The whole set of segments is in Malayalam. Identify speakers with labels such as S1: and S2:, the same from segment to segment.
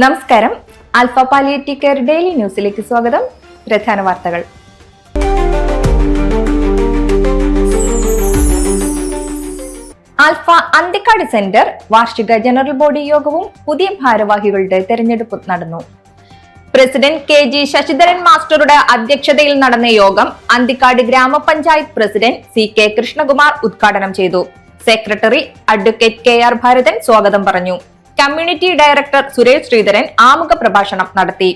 S1: നമസ്കാരം. ആൽഫ പാലിയേറ്റീവ് കെയർ ഡെയിലി ന്യൂസിലേക്ക് സ്വാഗതം. പ്രധാന വാർത്തകൾ. ആൽഫ അന്തിക്കാട് സെന്റർ വാർഷിക ജനറൽ ബോഡി യോഗവും പുതിയ ഭാരവാഹികളുടെ തെരഞ്ഞെടുപ്പും നടന്നു. പ്രസിഡന്റ് KG ശശിധരൻ മാസ്റ്ററുടെ അധ്യക്ഷതയിൽ നടന്ന യോഗം അന്തിക്കാട് ഗ്രാമപഞ്ചായത്ത് പ്രസിഡന്റ് CK കൃഷ്ണകുമാർ ഉദ്ഘാടനം ചെയ്തു. സെക്രട്ടറി അഡ്വക്കേറ്റ് KR ഭാരതൻ സ്വാഗതം പറഞ്ഞു. കമ്മ്യൂണിറ്റി ഡയറക്ടർ സുരേഷ് ശ്രീധരൻ ആമുഖ പ്രഭാഷണം നടത്തി.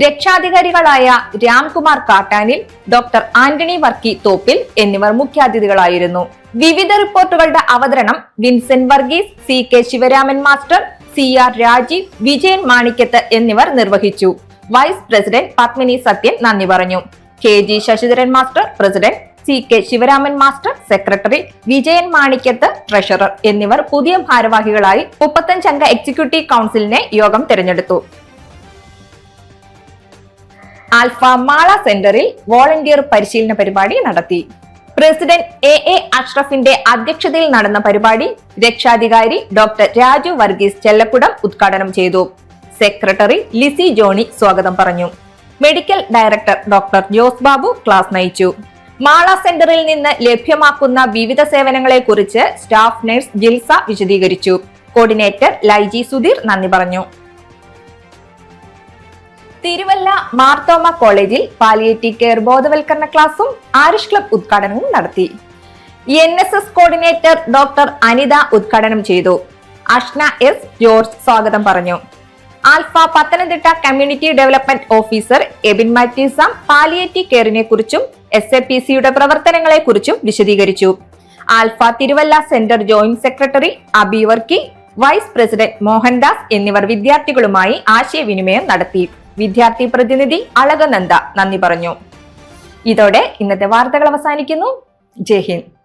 S1: രക്ഷാധികാരികളായ രാംകുമാർ കാട്ടാനിൽ, ഡോക്ടർ ആന്റണി വർക്കി തോപ്പിൽ എന്നിവർ മുഖ്യാതിഥികളായിരുന്നു. വിവിധ റിപ്പോർട്ടുകളുടെ അവതരണം Vincent Varghese, CK Sivaraman master, CR Rajeev, Vijayan Manikkath എന്നിവർ നിർവഹിച്ചു. വൈസ് പ്രസിഡന്റ് പത്മിനി സത്യൻ നന്ദി പറഞ്ഞു. KG Sasidharan master president, CK Sivaraman master secretary, Vijayan Manikkath treasurer എന്നിവർ പുതിയ ഭാരവാഹികളായി 35 അംഗ എക്സിക്യൂട്ടീവ് കൗൺസിലിനെ യോഗം തെരഞ്ഞെടുത്തു. ആൽഫ മാള സെന്ററിൽ വോളണ്ടിയർ പരിശീലന പരിപാടി നടത്തി. പ്രസിഡന്റ് AA അഷ്റഫിന്റെ അധ്യക്ഷതയിൽ നടന്ന പരിപാടി രക്ഷാധികാരി ഡോക്ടർ രാജു വർഗീസ് ചെല്ലക്കുടം ഉദ്ഘാടനം ചെയ്തു. സെക്രട്ടറി ലിസി ജോണി സ്വാഗതം പറഞ്ഞു. Medical director doctor Jose Babu class നയിച്ചു. മാള സെന്ററിൽ നിന്ന് ലഭ്യമാക്കുന്ന വിവിധ സേവനങ്ങളെ കുറിച്ച് സ്റ്റാഫ് നഴ്സ് ജിൽസ വിശദീകരിച്ചു. കോർഡിനേറ്റർ ലൈജി സുധീർ നന്ദി പറഞ്ഞു. തിരുവല്ല മാർത്തോമ കോളേജിൽ പാലിയേറ്റീവ് കെയർ ബോധവൽക്കരണ ക്ലാസും ആരിഷ് ക്ലബ് ഉദ്ഘാടനവും നടത്തി. NSS കോർഡിനേറ്റർ ഡോക്ടർ അനിത ഉദ്ഘാടനം ചെയ്തു. അഷ്ന S ജോർജ് സ്വാഗതം പറഞ്ഞു. Alpha Pathanamthitta community development officer Ebin മാത്യൂസാം പാലിയേറ്റീവ് കെയറിനെ കുറിച്ചും SAPCയുടെ പ്രവർത്തനങ്ങളെ കുറിച്ചും വിശദീകരിച്ചു. Alpha Thiruvalla centre joint secretary Abi Varkey, vice president Mohandas എന്നിവർ വിദ്യാർത്ഥികളുമായി ആശയവിനിമയം നടത്തി. വിദ്യാർത്ഥി പ്രതിനിധി അളകനന്ദ നന്ദി പറഞ്ഞു. ഇതോടെ ഇന്നത്തെ വാർത്തകൾ അവസാനിക്കുന്നു. ജയ് ഹിന്ദ്.